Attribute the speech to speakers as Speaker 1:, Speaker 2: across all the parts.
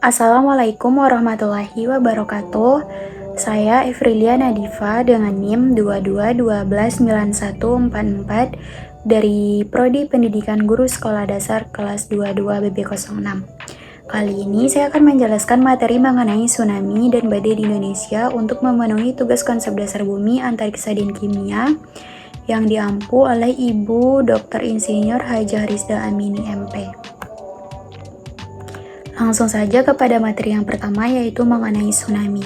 Speaker 1: Assalamualaikum warahmatullahi wabarakatuh. Saya Evrilia Nadifa dengan NIM 22129144 dari Prodi Pendidikan Guru Sekolah Dasar kelas 22 BB06. Kali ini saya akan menjelaskan materi mengenai tsunami dan badai di Indonesia untuk memenuhi tugas konsep dasar bumi antariksa dan kimia yang diampu oleh Ibu Dr. Insinyur Hajah Rizda Amini MP. Langsung saja kepada materi yang pertama, yaitu mengenai tsunami.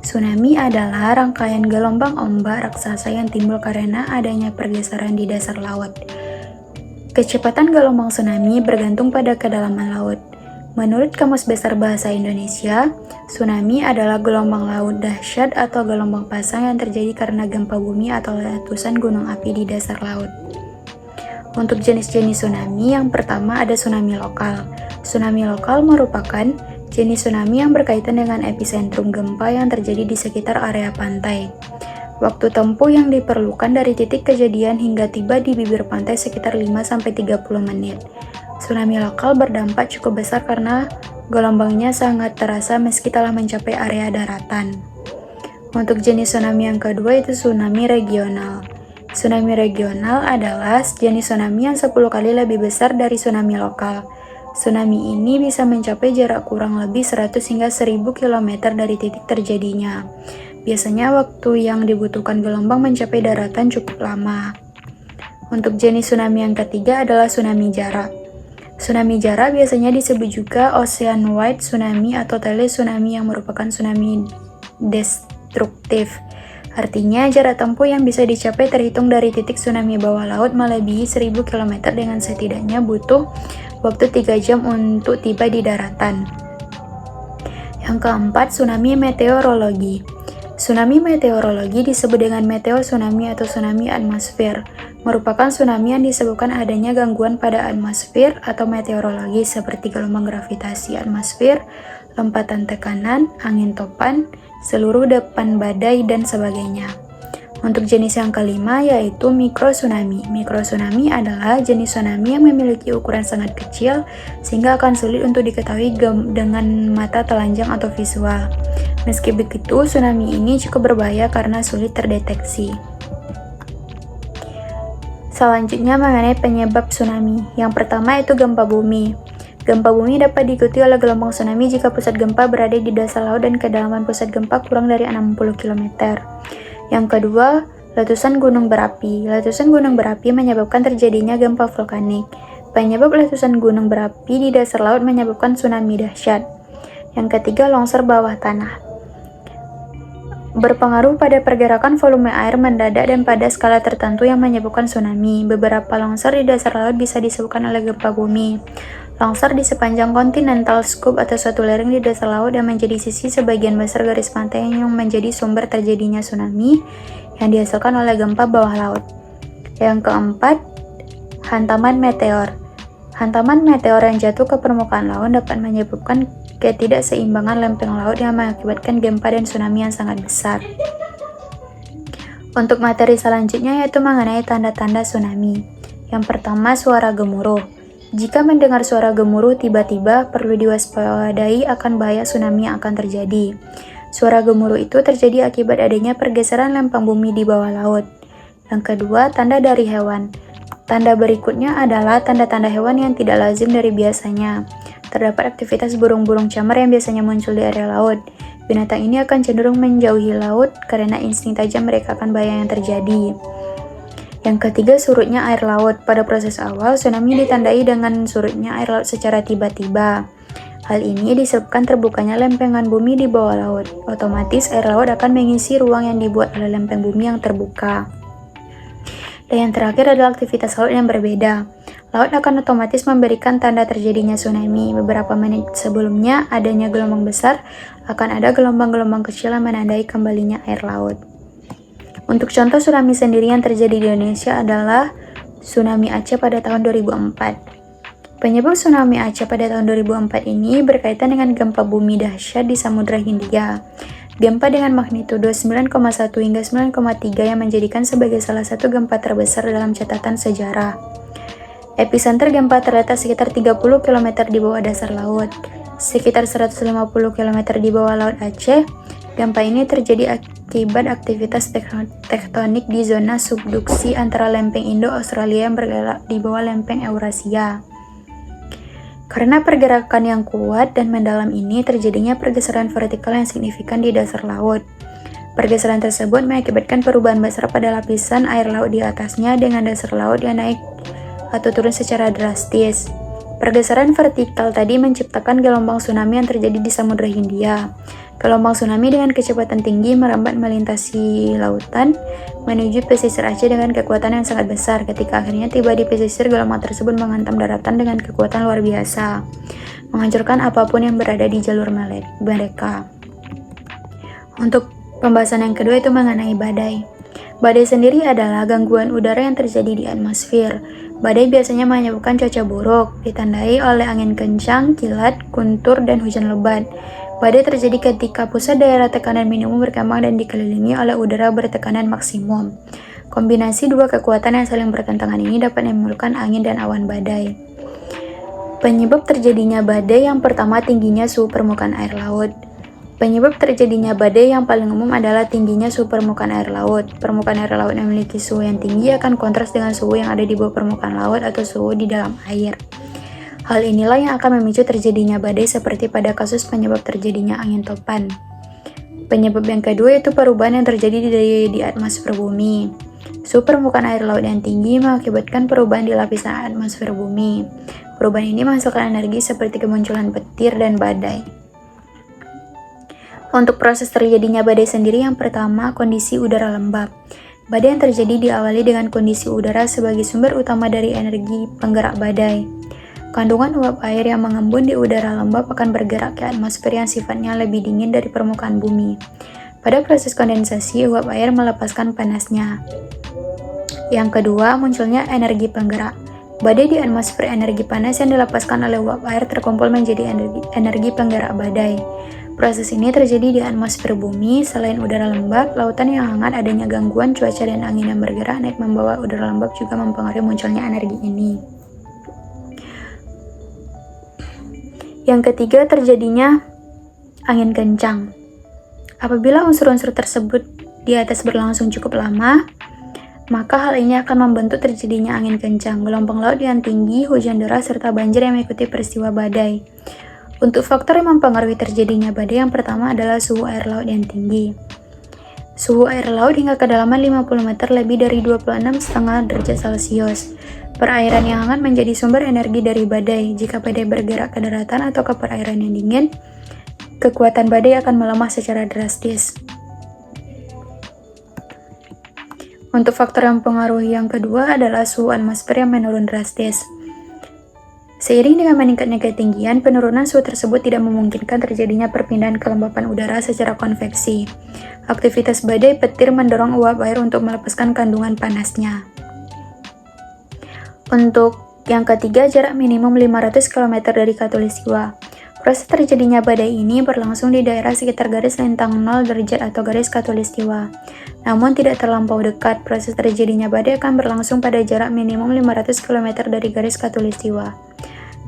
Speaker 1: Tsunami adalah rangkaian gelombang ombak raksasa yang timbul karena adanya pergeseran di dasar laut. Kecepatan gelombang tsunami bergantung pada kedalaman laut. Menurut Kamus Besar Bahasa Indonesia, tsunami adalah gelombang laut dahsyat atau gelombang pasang yang terjadi karena gempa bumi atau letusan gunung api di dasar laut. Untuk jenis-jenis tsunami, yang pertama ada tsunami lokal. Tsunami lokal merupakan jenis tsunami yang berkaitan dengan epicentrum gempa yang terjadi di sekitar area pantai. Waktu tempuh yang diperlukan dari titik kejadian hingga tiba di bibir pantai sekitar 5-30 menit. Tsunami lokal berdampak cukup besar karena gelombangnya sangat terasa meski telah mencapai area daratan. Untuk jenis tsunami yang kedua itu tsunami regional. Tsunami regional adalah jenis tsunami yang 10 kali lebih besar dari tsunami lokal. Tsunami ini bisa mencapai jarak kurang lebih 100 hingga 1000 km dari titik terjadinya. Biasanya waktu yang dibutuhkan gelombang mencapai daratan cukup lama. Untuk jenis tsunami yang ketiga adalah tsunami jarak. Tsunami jarak biasanya disebut juga ocean-wide tsunami atau tele tsunami yang merupakan tsunami destruktif. Artinya, jarak tempuh yang bisa dicapai terhitung dari titik tsunami bawah laut melebihi 1000 km dengan setidaknya butuh waktu 3 jam untuk tiba di daratan. Yang keempat, tsunami meteorologi. Tsunami meteorologi disebut dengan meteotsunami atau tsunami atmosfer. Merupakan tsunami yang disebabkan adanya gangguan pada atmosfer atau meteorologi seperti gelombang gravitasi atmosfer, lompatan tekanan, angin topan, seluruh depan badai, dan sebagainya. Untuk jenis yang kelima yaitu mikrotsunami. Mikrotsunami adalah jenis tsunami yang memiliki ukuran sangat kecil sehingga akan sulit untuk diketahui dengan mata telanjang atau visual. Meski begitu, tsunami ini cukup berbahaya karena sulit terdeteksi. Selanjutnya mengenai penyebab tsunami. Yang pertama itu gempa bumi. Gempa bumi dapat diikuti oleh gelombang tsunami jika pusat gempa berada di dasar laut dan kedalaman pusat gempa kurang dari 60 km. Yang kedua, letusan gunung berapi. Letusan gunung berapi menyebabkan terjadinya gempa vulkanik. Penyebab letusan gunung berapi di dasar laut menyebabkan tsunami dahsyat. Yang ketiga, longsor bawah tanah. Berpengaruh pada pergerakan volume air mendadak dan pada skala tertentu yang menyebabkan tsunami. Beberapa longsor di dasar laut bisa disebabkan oleh gempa bumi. Longsor di sepanjang continental scoop atau suatu lereng di dasar laut yang menjadi sisi sebagian besar garis pantai yang menjadi sumber terjadinya tsunami yang dihasilkan oleh gempa bawah laut. Yang keempat, hantaman meteor. Hantaman meteor yang jatuh ke permukaan laut dapat menyebabkan ketidakseimbangan lempeng laut yang mengakibatkan gempa dan tsunami yang sangat besar. Untuk materi selanjutnya yaitu mengenai tanda-tanda tsunami. Yang pertama, suara gemuruh. Jika mendengar suara gemuruh tiba-tiba, perlu diwaspadai akan bahaya tsunami yang akan terjadi. Suara gemuruh itu terjadi akibat adanya pergeseran lempeng bumi di bawah laut. Yang kedua, tanda dari hewan. Tanda berikutnya adalah tanda-tanda hewan yang tidak lazim dari biasanya. Terdapat aktivitas burung-burung camar yang biasanya muncul di area laut. Binatang ini akan cenderung menjauhi laut karena insting tajam mereka akan bahaya yang terjadi. Yang ketiga, surutnya air laut. Pada proses awal, tsunami ditandai dengan surutnya air laut secara tiba-tiba. Hal ini disebabkan terbukanya lempengan bumi di bawah laut. Otomatis air laut akan mengisi ruang yang dibuat oleh lempeng bumi yang terbuka. Dan yang terakhir adalah aktivitas laut yang berbeda. Laut akan otomatis memberikan tanda terjadinya tsunami. Beberapa menit sebelumnya adanya gelombang besar, akan ada gelombang-gelombang kecil yang menandai kembalinya air laut. Untuk contoh tsunami sendiri yang terjadi di Indonesia adalah tsunami Aceh pada tahun 2004. Penyebab tsunami Aceh pada tahun 2004 ini berkaitan dengan gempa bumi dahsyat di Samudra Hindia. Gempa dengan magnitudo 9,1 hingga 9,3 yang menjadikan sebagai salah satu gempa terbesar dalam catatan sejarah. Epicenter gempa terletak sekitar 30 km di bawah dasar laut. sekitar 150 km di bawah Laut Aceh. Gempa ini terjadi akibat aktivitas tektonik di zona subduksi antara lempeng Indo-Australia yang bergerak di bawah lempeng Eurasia. Karena pergerakan yang kuat dan mendalam ini, terjadinya pergeseran vertikal yang signifikan di dasar laut. Pergeseran tersebut mengakibatkan perubahan besar pada lapisan air laut di atasnya dengan dasar laut yang naik atau turun secara drastis. Pergeseran vertikal tadi menciptakan gelombang tsunami yang terjadi di Samudra Hindia. Gelombang tsunami dengan kecepatan tinggi merambat melintasi lautan menuju pesisir Aceh dengan kekuatan yang sangat besar. Ketika akhirnya tiba di pesisir, gelombang tersebut menghantam daratan dengan kekuatan luar biasa, menghancurkan apapun yang berada di jalur mereka. Untuk pembahasan yang kedua itu mengenai badai. Badai sendiri adalah gangguan udara yang terjadi di atmosfer. Badai biasanya menyebabkan cuaca buruk, ditandai oleh angin kencang, kilat, guntur, dan hujan lebat. Badai terjadi ketika pusat daerah tekanan minimum berkembang dan dikelilingi oleh udara bertekanan maksimum. Kombinasi dua kekuatan yang saling bertentangan ini dapat menimbulkan angin dan awan badai. Penyebab terjadinya badai yang pertama, tingginya suhu permukaan air laut. Penyebab terjadinya badai yang paling umum adalah tingginya suhu permukaan air laut. Permukaan air laut yang memiliki suhu yang tinggi akan kontras dengan suhu yang ada di bawah permukaan laut atau suhu di dalam air. Hal inilah yang akan memicu terjadinya badai seperti pada kasus penyebab terjadinya angin topan. Penyebab yang kedua itu perubahan yang terjadi di atmosfer bumi. Suhu permukaan air laut yang tinggi mengakibatkan perubahan di lapisan atmosfer bumi. Perubahan ini menghasilkan energi seperti kemunculan petir dan badai. Untuk proses terjadinya badai sendiri, yang pertama, kondisi udara lembab. Badai yang terjadi diawali dengan kondisi udara sebagai sumber utama dari energi penggerak badai. Kandungan uap air yang mengembun di udara lembab akan bergerak ke atmosfer yang sifatnya lebih dingin dari permukaan bumi. Pada proses kondensasi, uap air melepaskan panasnya. Yang kedua, munculnya energi penggerak. Badai di atmosfer, energi panas yang dilepaskan oleh uap air terkumpul menjadi energi penggerak badai. Proses ini terjadi di atmosfer bumi. Selain udara lembab, lautan yang hangat, adanya gangguan cuaca dan angin yang bergerak naik membawa udara lembab juga mempengaruhi munculnya energi ini. Yang ketiga, terjadinya angin kencang. Apabila unsur-unsur tersebut di atas berlangsung cukup lama, maka hal ini akan membentuk terjadinya angin kencang, gelombang laut yang tinggi, hujan deras, serta banjir yang mengikuti peristiwa badai. Untuk faktor yang mempengaruhi terjadinya badai, yang pertama adalah suhu air laut yang tinggi. Suhu air laut hingga kedalaman 50 meter lebih dari 26,5 derajat Celcius. Perairan yang hangat menjadi sumber energi dari badai. Jika badai bergerak ke daratan atau ke perairan yang dingin, kekuatan badai akan melemah secara drastis. Untuk faktor yang mempengaruhi yang kedua adalah suhu atmosfer yang menurun drastis. Seiring dengan meningkatnya ketinggian, penurunan suhu tersebut tidak memungkinkan terjadinya perpindahan kelembapan udara secara konveksi. Aktivitas badai petir mendorong uap air untuk melepaskan kandungan panasnya. Untuk yang ketiga, jarak minimum 500 km dari Khatulistiwa. Proses terjadinya badai ini berlangsung di daerah sekitar garis lintang 0 derajat atau garis Khatulistiwa. Namun tidak terlampau dekat. Proses terjadinya badai akan berlangsung pada jarak minimum 500 km dari garis Khatulistiwa.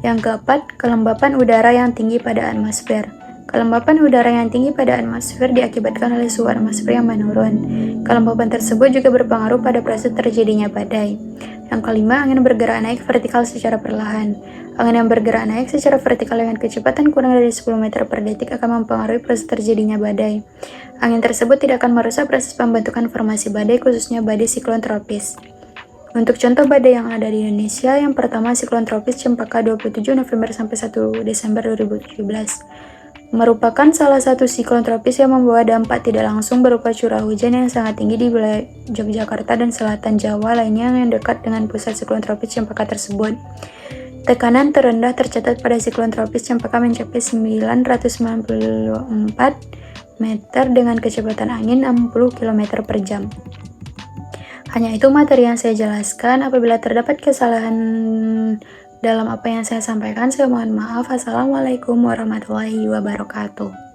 Speaker 1: Yang keempat, kelembapan udara yang tinggi pada atmosfer. Kelembapan udara yang tinggi pada atmosfer diakibatkan oleh suhu atmosfer yang menurun. Kelembapan tersebut juga berpengaruh pada proses terjadinya badai. Yang kelima, angin bergerak naik vertikal secara perlahan. Angin yang bergerak naik secara vertikal dengan kecepatan kurang dari 10 meter per detik akan mempengaruhi proses terjadinya badai. Angin tersebut tidak akan merusak proses pembentukan formasi badai, khususnya badai siklon tropis. Untuk contoh badai yang ada di Indonesia, yang pertama siklon tropis Cempaka 27 November sampai 1 Desember 2017. Merupakan salah satu siklon tropis yang membawa dampak tidak langsung berupa curah hujan yang sangat tinggi di wilayah Yogyakarta dan selatan Jawa lainnya yang dekat dengan pusat siklon tropis Cempaka tersebut. Tekanan terendah tercatat pada siklon tropis Cempaka mencapai 994 meter dengan kecepatan angin 60 km per jam. Hanya itu materi yang saya jelaskan. Apabila terdapat kesalahan dalam apa yang saya sampaikan, saya mohon maaf. Assalamualaikum warahmatullahi wabarakatuh.